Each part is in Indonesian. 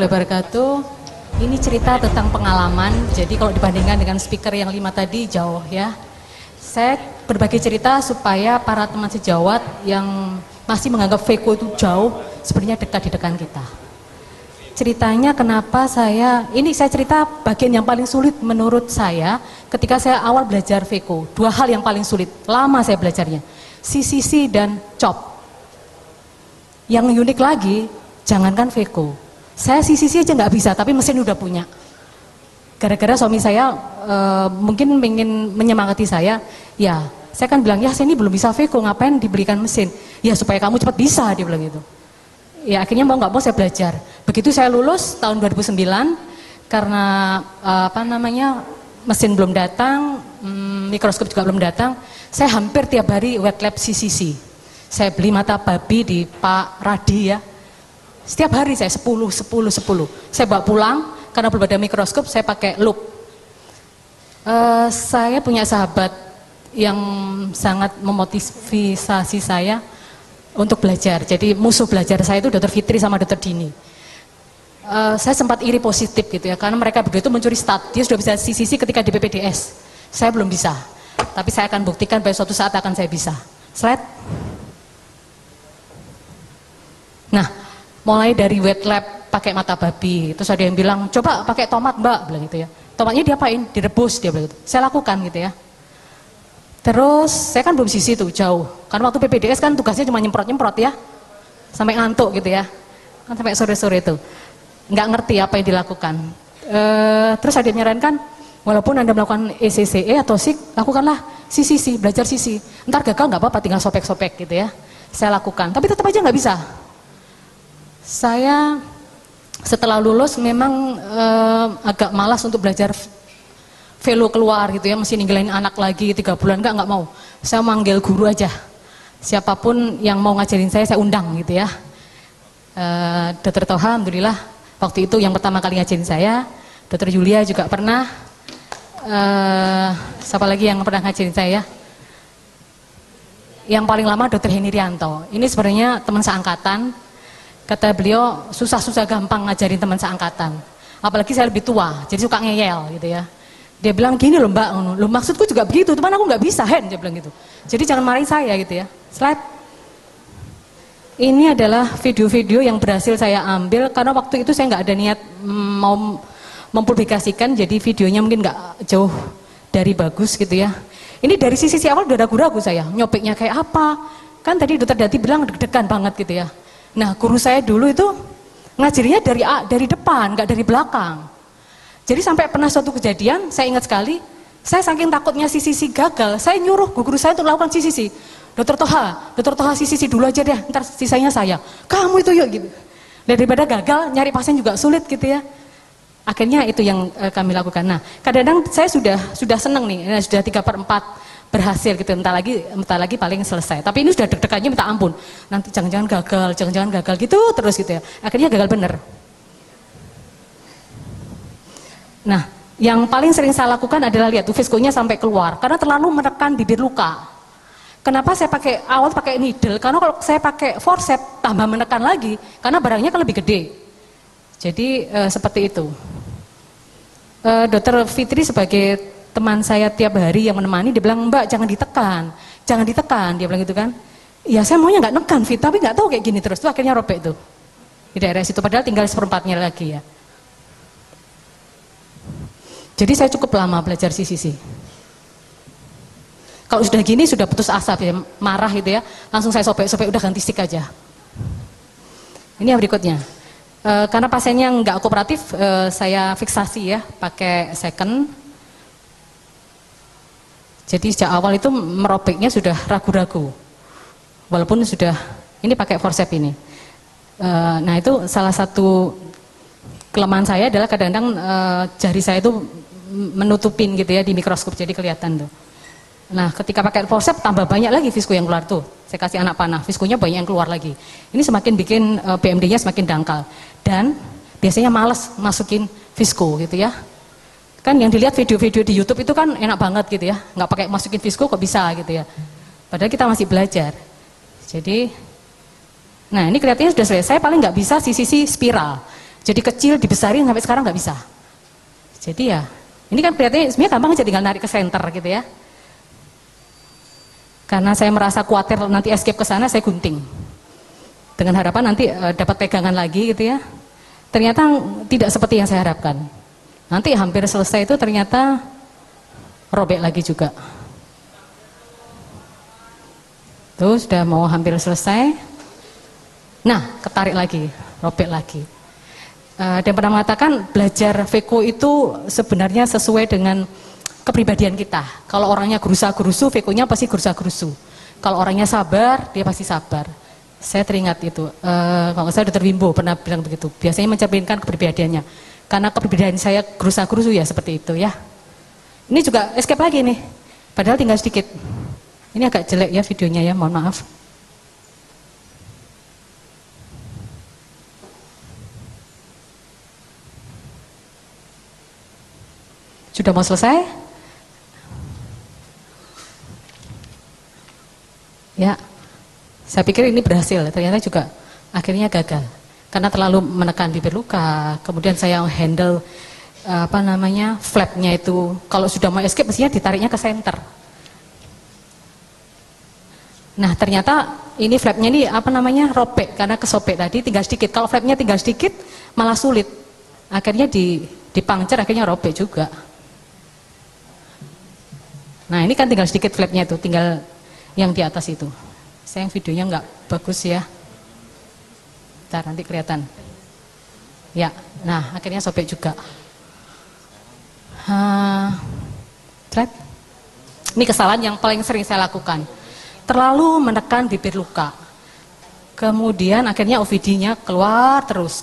warahmatullahi wabarakatuh. Ini cerita tentang pengalaman. Jadi kalau dibandingkan dengan speaker yang 5 tadi jauh ya. Saya berbagi cerita supaya para teman sejawat yang masih menganggap Veko itu jauh, sebenarnya dekat di dekat kita. Ceritanya kenapa saya cerita bagian yang paling sulit menurut saya ketika saya awal belajar Veko. 2 hal yang paling sulit, lama saya belajarnya. CCC dan chop. Yang unik lagi, jangankan Veko. Saya CCC aja nggak bisa, tapi mesin udah punya. Gara-gara suami saya mungkin ingin menyemangati saya, ya saya kan bilang, ya saya ini belum bisa Veko, ngapain dibelikan mesin? Ya supaya kamu cepat bisa, dia bilang gitu. Ya akhirnya mau nggak mau saya belajar. Begitu saya lulus tahun 2009, karena mesin belum datang, mikroskop juga belum datang, saya hampir tiap hari wet lab CCC. Saya beli mata babi di Pak Radi ya. Setiap hari saya 10. Saya bawa pulang, karena belum ada mikroskop, saya pakai loop. Saya punya sahabat yang sangat memotivasi saya untuk belajar. Jadi musuh belajar saya itu Dr. Fitri sama Dr. Dini. Saya sempat iri positif gitu ya, karena mereka berdua itu mencuri start. Dia sudah bisa CCC ketika di PPDS. Saya belum bisa. Tapi saya akan buktikan bahwa suatu saat akan saya bisa. Slide. Nah, mulai dari wet lab pakai mata babi, terus ada yang bilang, coba pakai tomat mbak, bilang gitu ya. Tomatnya diapain? Direbus, dia bilang gitu. Saya lakukan gitu ya. Terus, saya kan belum sisi tuh, jauh. Karena waktu PPDS kan tugasnya cuma nyemprot-nyemprot ya. Sampai ngantuk gitu ya. Kan sampai sore-sore itu. Nggak ngerti apa yang dilakukan. Terus ada yang menyarankan, walaupun Anda melakukan ECCE atau SIK, lakukanlah CCC, belajar CC. Ntar gagal nggak apa-apa, tinggal sopek-sopek gitu ya. Saya lakukan, tapi tetap aja nggak bisa. Saya setelah lulus memang agak malas untuk belajar velo keluar gitu ya, mesti ninggalin anak lagi 3 bulan, nggak mau. Saya manggil guru aja, siapapun yang mau ngajarin saya undang gitu ya. Dr. Toha, alhamdulillah waktu itu yang pertama kali ngajarin saya. Dr. Julia juga pernah. Siapa lagi yang pernah ngajarin saya? Yang paling lama Dr. Heni Rianto. Ini sebenarnya teman seangkatan. Kata beliau, susah-susah gampang ngajarin teman seangkatan. Apalagi saya lebih tua, jadi suka ngeyel gitu ya. Dia bilang, gini loh mbak, loh maksudku juga begitu, cuman aku nggak bisa, Hen, dia bilang gitu. Jadi jangan marahin saya gitu ya. Slide. Ini adalah video-video yang berhasil saya ambil, karena waktu itu saya nggak ada niat mau mempublikasikan, jadi videonya mungkin nggak jauh dari bagus gitu ya. Ini dari sisi awal udah ragu-ragu saya, nyopeknya kayak apa. Kan tadi Dokter Dati bilang deg-degan banget gitu ya. Nah, guru saya dulu itu ngajarinya dari depan, nggak dari belakang. Jadi sampai pernah suatu kejadian, saya ingat sekali, saya saking takutnya CCC gagal, saya nyuruh guru saya untuk melakukan CCC. Dokter Toha CCC dulu aja deh, ntar sisanya saya. Kamu itu yuk gitu. Daripada gagal, nyari pasien juga sulit gitu ya. Akhirnya itu yang kami lakukan. Nah, kadang-kadang saya sudah seneng nih, sudah 3/4 berhasil gitu, entah lagi paling selesai. Tapi ini sudah deg-degannya minta ampun. Nanti jangan-jangan gagal gitu terus gitu ya. Akhirnya gagal bener. Nah, yang paling sering saya lakukan adalah lihat tuh viskonya sampai keluar karena terlalu menekan bibir luka. Kenapa saya pakai needle? Karena kalau saya pakai forceps tambah menekan lagi karena barangnya kan lebih gede. Jadi seperti itu. Dokter Fitri sebagai teman saya tiap hari yang menemani, dia bilang, mbak jangan ditekan, dia bilang gitu kan. Ya saya maunya nggak nekan Fit, tapi nggak tahu kayak gini terus, tuh akhirnya robek tuh di daerah situ, padahal tinggal 1/4-nya lagi ya. Jadi saya cukup lama belajar CCC. Kalau sudah gini sudah putus asa, ya, marah gitu ya, langsung saya sobek, udah ganti stick aja. Ini yang berikutnya. Karena pasiennya nggak kooperatif, saya fiksasi ya, pakai second. Jadi sejak awal itu merobeknya sudah ragu-ragu, walaupun sudah ini pakai forceps ini. Nah itu salah satu kelemahan saya adalah kadang-kadang jari saya itu menutupin gitu ya di mikroskop, jadi kelihatan tuh. Nah ketika pakai forceps tambah banyak lagi visko yang keluar tuh. Saya kasih anak panah, viskonya banyak yang keluar lagi. Ini semakin bikin BMD-nya semakin dangkal dan biasanya males masukin visko gitu ya. Kan yang dilihat video-video di YouTube itu kan enak banget gitu ya, nggak pakai masukin visko kok bisa gitu ya. Padahal kita masih belajar. Jadi, nah ini kelihatannya sudah selesai, paling nggak bisa CCC spiral. Jadi kecil dibesarin sampai sekarang nggak bisa. Jadi ya, ini kan kelihatannya sebenarnya gampang aja, tinggal narik ke center gitu ya. Karena saya merasa khawatir nanti escape ke sana, saya gunting. Dengan harapan nanti dapat pegangan lagi gitu ya. Ternyata tidak seperti yang saya harapkan. Nanti hampir selesai itu ternyata robek lagi juga. Tuh sudah mau hampir selesai. Nah, ketarik lagi, robek lagi. Dan pernah mengatakan belajar Veko itu sebenarnya sesuai dengan kepribadian kita. Kalau orangnya gerusa-gerusu, Vekonya pasti gerusa-gerusu. Kalau orangnya sabar, dia pasti sabar. Saya teringat itu, kalau saya Dr. Wimbo pernah bilang begitu. Biasanya mencerminkan kepribadiannya. Karena kepribadian saya gerusa-gerusu ya seperti itu ya. Ini juga escape lagi nih, padahal tinggal sedikit. Ini agak jelek ya videonya ya, mohon maaf. Sudah mau selesai? Ya, saya pikir ini berhasil, ternyata juga akhirnya gagal. Karena terlalu menekan bibir luka, kemudian saya handle flapnya itu, kalau sudah mau escape mestinya ditariknya ke center. Nah ternyata ini flapnya ini robek, karena kesobek tadi tinggal sedikit. Kalau flapnya tinggal sedikit malah sulit, akhirnya dipangcer, akhirnya robek juga. Nah ini kan tinggal sedikit flapnya itu, tinggal yang di atas itu. Sayang videonya nggak bagus ya. Bentar, nanti kelihatan. Ya, nah akhirnya sobek juga. Ini kesalahan yang paling sering saya lakukan. Terlalu menekan bibir luka. Kemudian akhirnya OVD-nya keluar terus.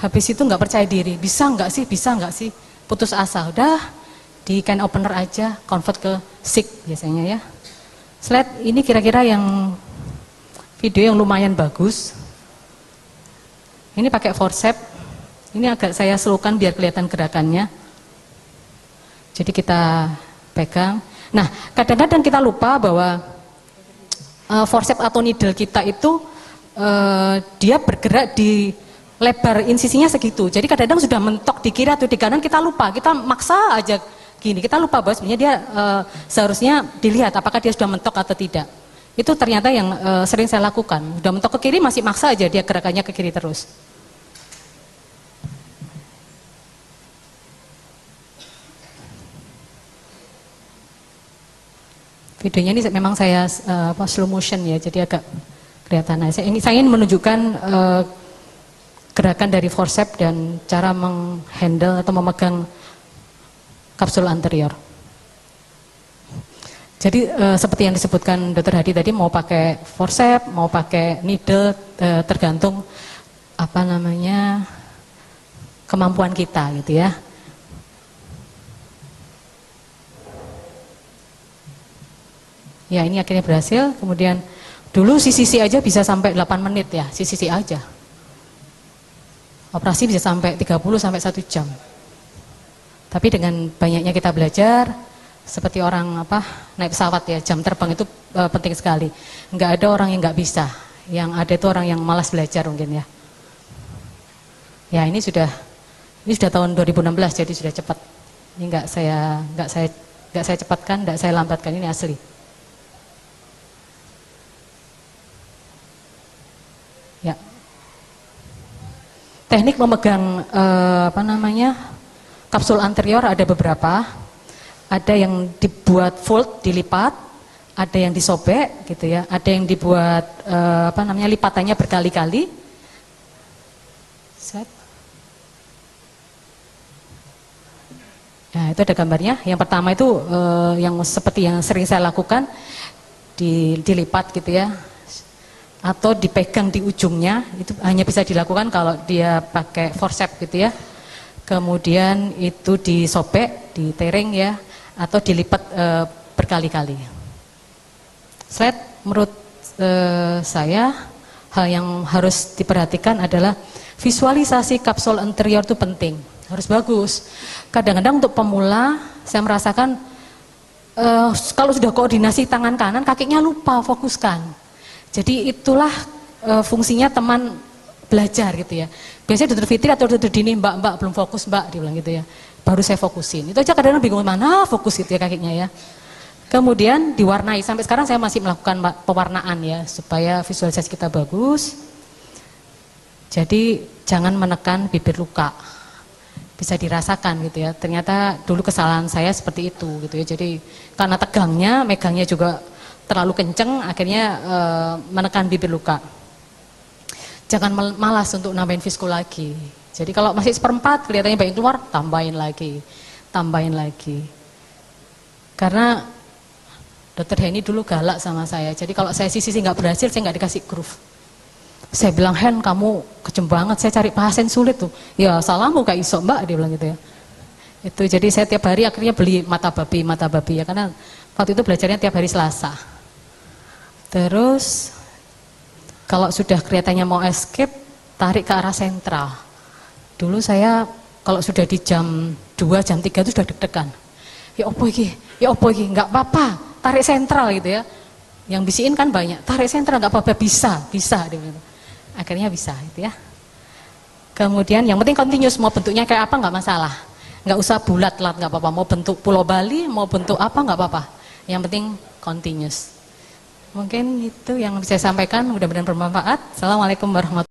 Habis itu nggak percaya diri. Bisa nggak sih? Putus asa. Udah di can opener aja, convert ke SIG biasanya ya. Slide ini kira-kira yang video yang lumayan bagus. Ini pakai forceps. Ini agak saya slowkan biar kelihatan gerakannya. Jadi kita pegang. Nah, kadang-kadang kita lupa bahwa forceps atau needle kita itu dia bergerak di lebar insisinya segitu. Jadi kadang-kadang sudah mentok di kiri atau di kanan, kita lupa. Kita maksa aja gini. Kita lupa bahwa sebenarnya dia seharusnya dilihat apakah dia sudah mentok atau tidak. Itu ternyata yang sering saya lakukan. Sudah mentok ke kiri masih maksa aja dia gerakannya ke kiri terus. Videonya ini memang saya slow motion ya, jadi agak kelihatan. Saya ingin menunjukkan gerakan dari forceps dan cara menghandle atau memegang kapsul anterior. Jadi seperti yang disebutkan Dr. Hadi tadi, mau pakai forceps, mau pakai needle, tergantung kemampuan kita gitu ya. Ya ini akhirnya berhasil. Kemudian dulu CCC aja bisa sampai 8 menit ya, CCC aja. Operasi bisa sampai 30 sampai 1 jam. Tapi dengan banyaknya kita belajar, seperti orang naik pesawat ya, jam terbang itu penting sekali. Enggak ada orang yang nggak bisa, yang ada itu orang yang malas belajar mungkin ya. Ya ini sudah tahun 2016, jadi sudah cepat. Ini enggak saya cepatkan, enggak saya lambatkan, ini asli. Ya. Teknik memegang kapsul anterior ada beberapa. Ada yang dibuat fold, dilipat, ada yang disobek gitu ya, ada yang dibuat lipatannya berkali-kali. Set. Nah, itu ada gambarnya. Yang pertama itu yang seperti yang sering saya lakukan, dilipat gitu ya, atau dipegang di ujungnya. Itu hanya bisa dilakukan kalau dia pakai forceps gitu ya. Kemudian itu disobek, ditereng ya, atau dilipat berkali-kali. Slide menurut saya hal yang harus diperhatikan adalah visualisasi kapsul anterior itu penting, harus bagus. Kadang-kadang untuk pemula saya merasakan kalau sudah koordinasi tangan kanan, kakinya lupa fokuskan. Jadi itulah fungsinya teman belajar gitu ya. Biasanya dokter Fitri atau dokter Dini, mbak belum fokus mbak, dia bilang gitu ya. Baru saya fokusin. Itu aja kadang-kadang bingung mana fokus gitu ya kakinya ya. Kemudian diwarnai, sampai sekarang saya masih melakukan pewarnaan ya, supaya visualisasi kita bagus. Jadi jangan menekan bibir luka, bisa dirasakan gitu ya. Ternyata dulu kesalahan saya seperti itu gitu ya. Jadi karena tegangnya, megangnya juga terlalu kenceng, akhirnya menekan bibir luka. Jangan malas untuk nambahin visco lagi. Jadi kalau masih seperempat kelihatannya banyak keluar, tambahin lagi. Karena dokter Henny dulu galak sama saya. Jadi kalau saya sisi nggak berhasil, saya nggak dikasih groove. Saya bilang, Hen, kamu kejem banget, saya cari pasien sulit tuh. Ya salahmu Kak Iso mbak, dia bilang gitu ya. Itu jadi saya tiap hari akhirnya beli mata babi ya, karena waktu itu belajarnya tiap hari Selasa. Terus kalau sudah kelihatannya mau escape, tarik ke arah sentral. Dulu saya kalau sudah di jam 2, jam 3 itu sudah deg-degan. Ya opo iki, nggak apa-apa, tarik sentral gitu ya. Yang bisiin kan banyak, tarik sentral nggak apa-apa, bisa. Akhirnya bisa gitu ya. Kemudian yang penting continuous, mau bentuknya kayak apa nggak masalah. Nggak usah bulat-lat nggak apa-apa, mau bentuk Pulau Bali, mau bentuk apa nggak apa-apa. Yang penting continuous. Mungkin itu yang bisa saya sampaikan, mudah-mudahan bermanfaat. Assalamualaikum warahmatullahi wabarakatuh.